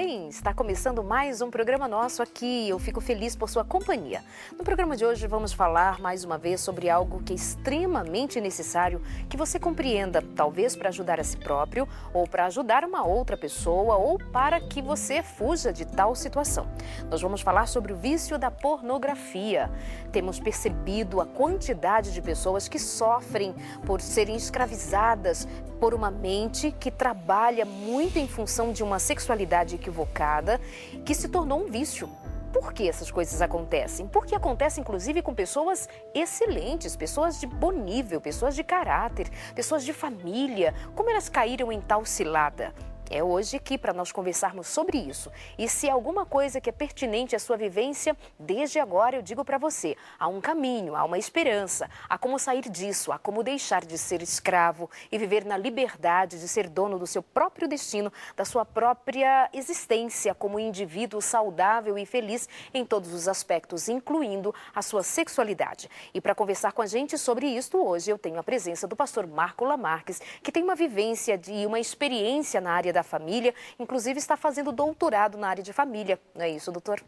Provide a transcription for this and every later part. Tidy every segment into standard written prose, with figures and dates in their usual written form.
bem? Está começando mais um programa nosso aqui. Eu fico feliz por sua companhia. No programa de hoje vamos falar mais uma vez sobre algo que é extremamente necessário que você compreenda, talvez para ajudar a si próprio, ou para ajudar uma outra pessoa, ou para que você fuja de tal situação. Nós vamos falar sobre o vício da pornografia. Temos percebido a quantidade de pessoas que sofrem por serem escravizadas por uma mente que trabalha muito em função de uma sexualidade equivocada, que se tornou um vício. Por que essas coisas acontecem? Porque acontece inclusive com pessoas excelentes, pessoas de bom nível, pessoas de caráter, pessoas de família. Como elas caíram em tal cilada? É hoje aqui para nós conversarmos sobre isso. E se alguma coisa que é pertinente à sua vivência, desde agora eu digo para você, há um caminho, há uma esperança, há como sair disso, há como deixar de ser escravo e viver na liberdade de ser dono do seu próprio destino, da sua própria existência como indivíduo saudável e feliz em todos os aspectos, incluindo a sua sexualidade. E para conversar com a gente sobre isto, hoje eu tenho a presença do pastor Marco Lamarques, que tem uma vivência e uma experiência na área da família, inclusive está fazendo doutorado na área de família. Não é isso, doutor?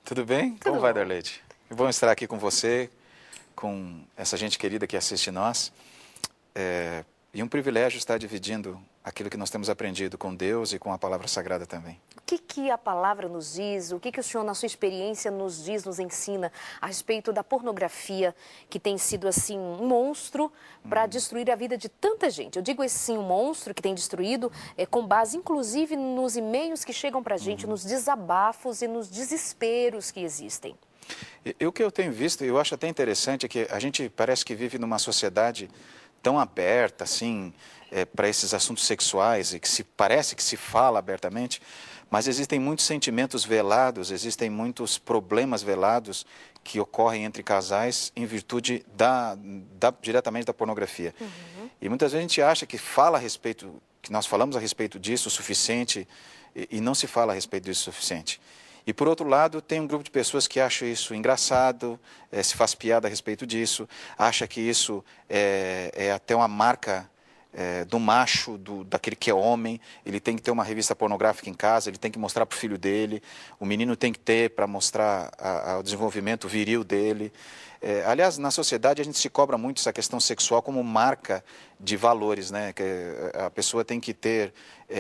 Tudo bem? Tudo Como vai, bom. Darleide? É bom estar aqui com você, com essa gente querida que assiste nós. E um privilégio estar dividindo aquilo que nós temos aprendido com Deus e com a Palavra Sagrada também. O que a palavra nos diz, o que o senhor, na sua experiência, nos diz, nos ensina a respeito da pornografia, que tem sido, assim, um monstro para destruir a vida de tanta gente? Eu digo assim, um monstro que tem destruído, com base, inclusive, nos e-mails que chegam para a gente, nos desabafos e nos desesperos que existem. E o que eu tenho visto, eu acho até interessante, é que a gente parece que vive numa sociedade tão aberta, assim, para esses assuntos sexuais, e que parece que se fala abertamente, mas existem muitos sentimentos velados, existem muitos problemas velados que ocorrem entre casais em virtude diretamente da pornografia. E muitas vezes a gente acha que que nós falamos a respeito disso o suficiente e não se fala a respeito disso o suficiente. E, por outro lado, tem um grupo de pessoas que acham isso engraçado, se faz piada a respeito disso, acha que isso é até uma marca do macho, daquele que é homem. Ele tem que ter uma revista pornográfica em casa, ele tem que mostrar para o filho dele, o menino tem que ter para mostrar o desenvolvimento viril dele. Aliás, na sociedade a gente se cobra muito essa questão sexual como marca de valores, né? Que a pessoa tem que ter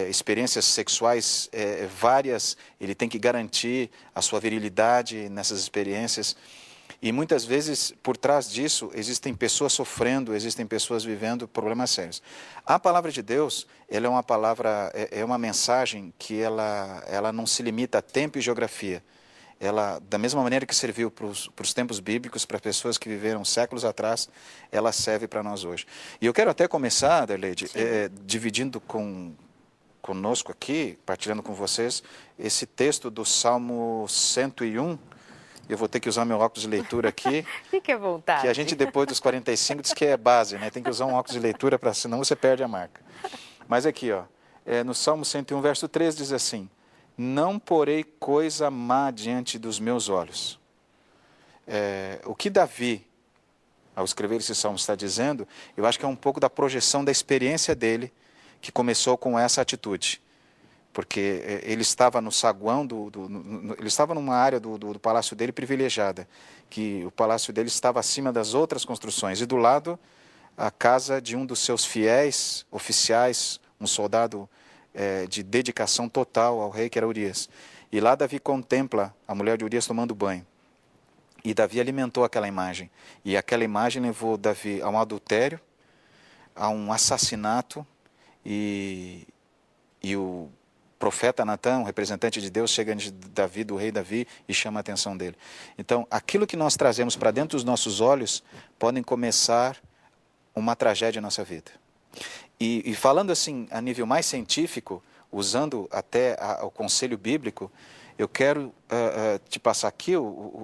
experiências sexuais várias, ele tem que garantir a sua virilidade nessas experiências. E muitas vezes, por trás disso, existem pessoas sofrendo, existem pessoas vivendo problemas sérios. A palavra de Deus, ela é uma palavra, é uma mensagem que ela não se limita a tempo e geografia. Ela, da mesma maneira que serviu para os tempos bíblicos, para pessoas que viveram séculos atrás, ela serve para nós hoje. E eu quero até começar, Darleide, dividindo conosco aqui, partilhando com vocês, esse texto do Salmo 101. Eu vou ter que usar meu óculos de leitura aqui. Fique à vontade. Que a gente, depois dos 45, diz que é base, né? Tem que usar um óculos de leitura, senão você perde a marca. Mas aqui, ó, no Salmo 101, verso 3, diz assim: não porei coisa má diante dos meus olhos. O que Davi, ao escrever esse salmo, está dizendo, eu acho que é um pouco da projeção da experiência dele, que começou com essa atitude. Porque ele estava no saguão, ele estava numa área do palácio dele privilegiada, que o palácio dele estava acima das outras construções, e do lado a casa de um dos seus fiéis oficiais, um soldado de dedicação total ao rei, que era Urias. E lá Davi contempla a mulher de Urias tomando banho. E Davi alimentou aquela imagem. E aquela imagem levou Davi a um adultério, a um assassinato, e o profeta Natã, um representante de Deus, chega diante de Davi, do rei Davi, e chama a atenção dele. Então, aquilo que nós trazemos para dentro dos nossos olhos, podem começar uma tragédia na nossa vida. E falando assim, a nível mais científico, usando até o conselho bíblico, eu quero te passar aqui,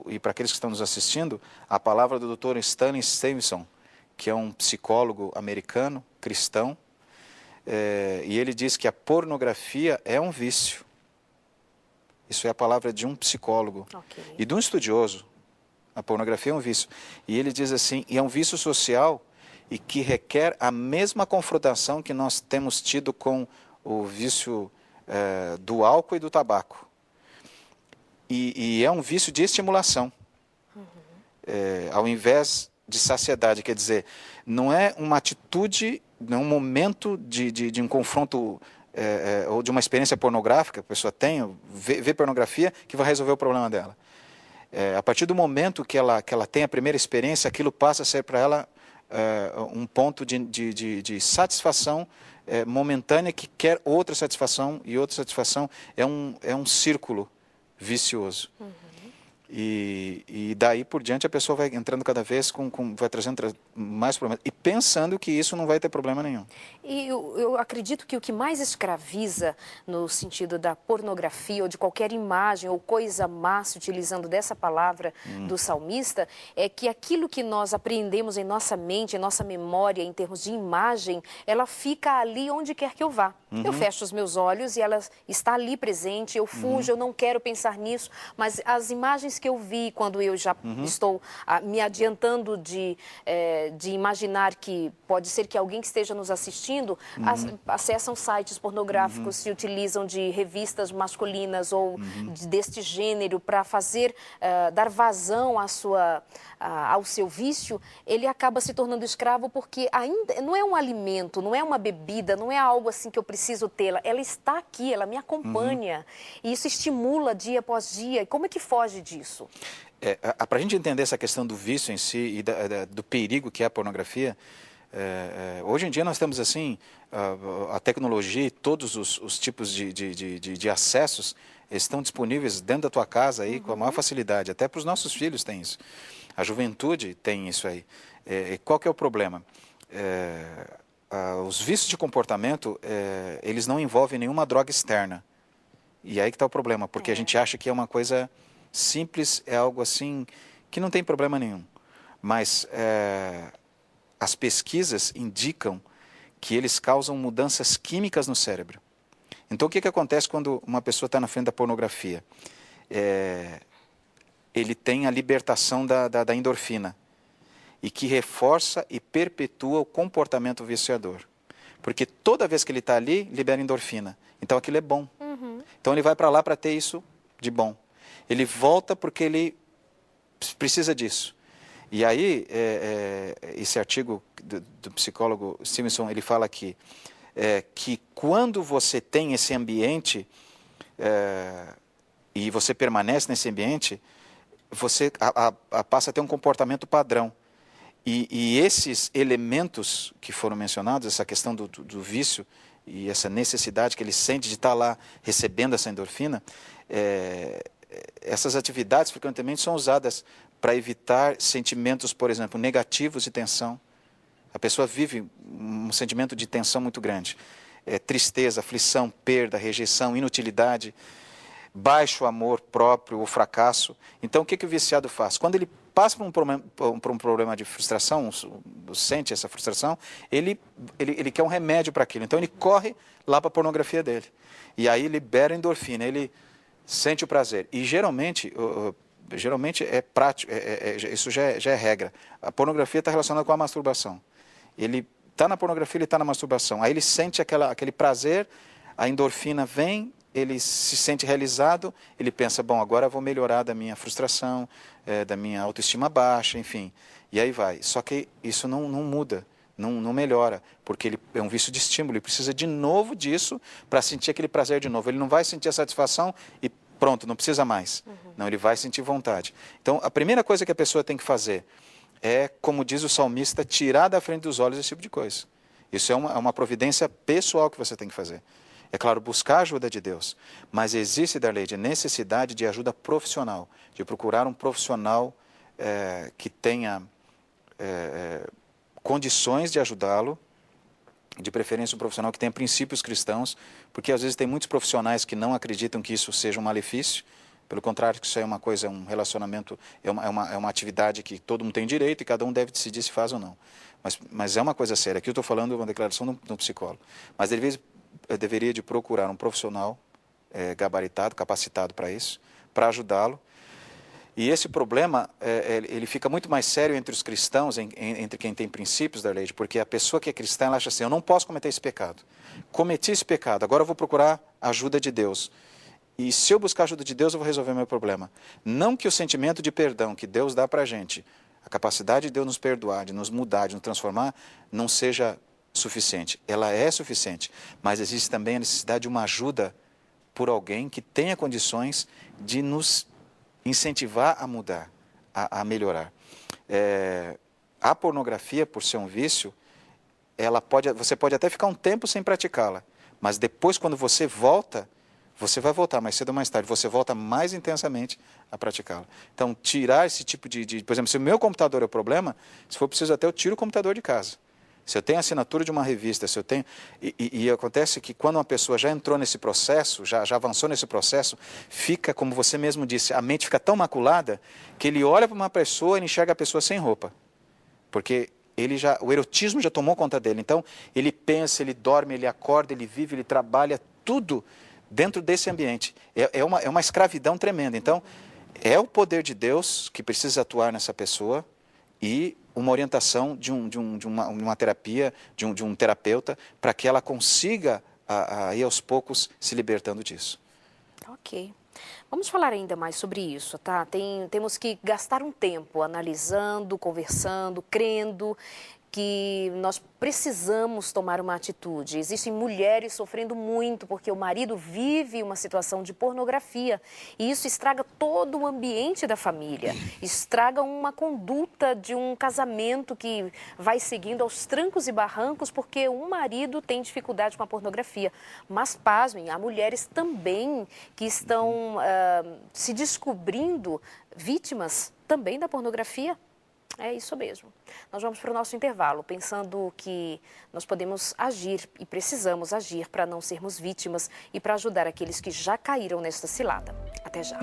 e para aqueles que estão nos assistindo, a palavra do Dr. Stanley Stevenson, que é um psicólogo americano, cristão, e ele diz que a pornografia é um vício. Isso é a palavra de um psicólogo e de um estudioso. A pornografia é um vício. E ele diz assim, e é um vício social e que requer a mesma confrontação que nós temos tido com o vício do álcool e do tabaco. E é um vício de estimulação. Ao invés de saciedade, quer dizer, não é uma atitude, não é um momento de um confronto ou de uma experiência pornográfica que a pessoa tem, vê pornografia, que vai resolver o problema dela. A partir do momento que ela tem a primeira experiência, aquilo passa a ser para ela um ponto de satisfação momentânea, que quer outra satisfação, e outra satisfação é um círculo vicioso. E daí por diante a pessoa vai entrando cada vez, vai trazendo mais problemas, e pensando que isso não vai ter problema nenhum. E eu acredito que o que mais escraviza no sentido da pornografia ou de qualquer imagem ou coisa má, se utilizando dessa palavra do salmista, é que aquilo que nós apreendemos em nossa mente, em nossa memória, em termos de imagem, ela fica ali onde quer que eu vá. Eu fecho os meus olhos e ela está ali presente, eu fujo, eu não quero pensar nisso, mas as imagens que eu vi quando eu já estou me adiantando de imaginar que pode ser que alguém que esteja nos assistindo acessam sites pornográficos, se utilizam de revistas masculinas ou deste gênero para fazer, dar vazão ao seu vício, ele acaba se tornando escravo porque ainda não é um alimento, não é uma bebida, não é algo assim que eu preciso tê-la. Ela está aqui, ela me acompanha. E isso estimula dia após dia. E como é que foge disso? Para a gente entender essa questão do vício em si e do perigo que é a pornografia, hoje em dia nós temos assim a tecnologia e todos os tipos de acessos estão disponíveis dentro da tua casa aí com a maior facilidade. Até para os nossos filhos tem isso. A juventude tem isso aí. Qual que é o problema? Os vícios de comportamento, eles não envolvem nenhuma droga externa. E aí que está o problema, porque a gente acha que é uma coisa simples, é algo assim que não tem problema nenhum. Mas as pesquisas indicam que eles causam mudanças químicas no cérebro. Então o que acontece quando uma pessoa está na frente da pornografia? Ele tem a libertação da endorfina, e que reforça e perpetua o comportamento viciador. Porque toda vez que ele está ali, libera endorfina. Então aquilo é bom. Então ele vai para lá para ter isso de bom. Ele volta porque ele precisa disso. E aí, esse artigo do psicólogo Stevenson, ele fala aqui, que quando você tem esse ambiente, e você permanece nesse ambiente, você passa a ter um comportamento padrão. E esses elementos que foram mencionados, essa questão do vício e essa necessidade que ele sente de estar lá recebendo essa endorfina, essas atividades frequentemente são usadas para evitar sentimentos, por exemplo, negativos de tensão. A pessoa vive um sentimento de tensão muito grande. Tristeza, aflição, perda, rejeição, inutilidade, baixo amor próprio ou fracasso. Então, o que o viciado faz? Quando ele passa por um problema de frustração, sente essa frustração, ele quer um remédio para aquilo. Então, ele corre lá para a pornografia dele. E aí libera endorfina, ele sente o prazer. E geralmente é prático, isso já é regra. A pornografia está relacionada com a masturbação. Ele está na pornografia, ele está na masturbação. Aí ele sente aquele prazer, a endorfina vem, ele se sente realizado, ele pensa, bom, agora eu vou melhorar da minha frustração, da minha autoestima baixa, enfim. E aí vai. Só que isso não muda, não melhora, porque ele é um vício de estímulo, ele precisa de novo disso para sentir aquele prazer de novo. Ele não vai sentir a satisfação e pronto, não precisa mais. Não, ele vai sentir vontade. Então, a primeira coisa que a pessoa tem que fazer é, como diz o salmista, tirar da frente dos olhos esse tipo de coisa. Isso é uma providência pessoal que você tem que fazer. É claro, buscar a ajuda de Deus, mas existe, Darleide, necessidade de ajuda profissional, de procurar um profissional que tenha condições de ajudá-lo, de preferência um profissional que tenha princípios cristãos, porque às vezes tem muitos profissionais que não acreditam que isso seja um malefício, pelo contrário, que isso é uma coisa, um relacionamento, é uma atividade que todo mundo tem direito e cada um deve decidir se faz ou não. Mas é uma coisa séria. Aqui eu estou falando uma declaração de um psicólogo. Mas deveria de procurar um profissional gabaritado, capacitado para isso, para ajudá-lo. E esse problema, ele fica muito mais sério entre os cristãos, entre quem tem princípios da lei, porque a pessoa que é cristã, ela acha assim, eu não posso cometer esse pecado. Cometi esse pecado, agora eu vou procurar a ajuda de Deus. E se eu buscar a ajuda de Deus, eu vou resolver meu problema. Não que o sentimento de perdão que Deus dá para a gente, a capacidade de Deus nos perdoar, de nos mudar, de nos transformar, não seja suficiente. Ela é suficiente, mas existe também a necessidade de uma ajuda por alguém que tenha condições de nos incentivar a mudar, a melhorar. A pornografia, por ser um vício, você pode até ficar um tempo sem praticá-la, mas depois, quando você volta, você vai voltar mais cedo ou mais tarde, você volta mais intensamente a praticá-la. Então, tirar esse tipo por exemplo, se o meu computador é o problema, se for preciso até eu tiro o computador de casa. Se eu tenho assinatura de uma revista, se eu tenho... E acontece que quando uma pessoa já entrou nesse processo, já avançou nesse processo, fica, como você mesmo disse, a mente fica tão maculada que ele olha para uma pessoa e enxerga a pessoa sem roupa. Porque o erotismo já tomou conta dele. Então, ele pensa, ele dorme, ele acorda, ele vive, ele trabalha, tudo dentro desse ambiente. É uma escravidão tremenda. Então, é o poder de Deus que precisa atuar nessa pessoa e uma orientação de uma terapia, de um terapeuta, para que ela consiga, ir aos poucos, se libertando disso. Ok. Vamos falar ainda mais sobre isso, tá? Temos que gastar um tempo analisando, conversando, crendo que nós precisamos tomar uma atitude. Existem mulheres sofrendo muito porque o marido vive uma situação de pornografia e isso estraga todo o ambiente da família, estraga uma conduta de um casamento que vai seguindo aos trancos e barrancos porque um marido tem dificuldade com a pornografia. Mas, pasmem, há mulheres também que estão se descobrindo vítimas também da pornografia. É isso mesmo. Nós vamos para o nosso intervalo, pensando que nós podemos agir e precisamos agir para não sermos vítimas e para ajudar aqueles que já caíram nesta cilada. Até já.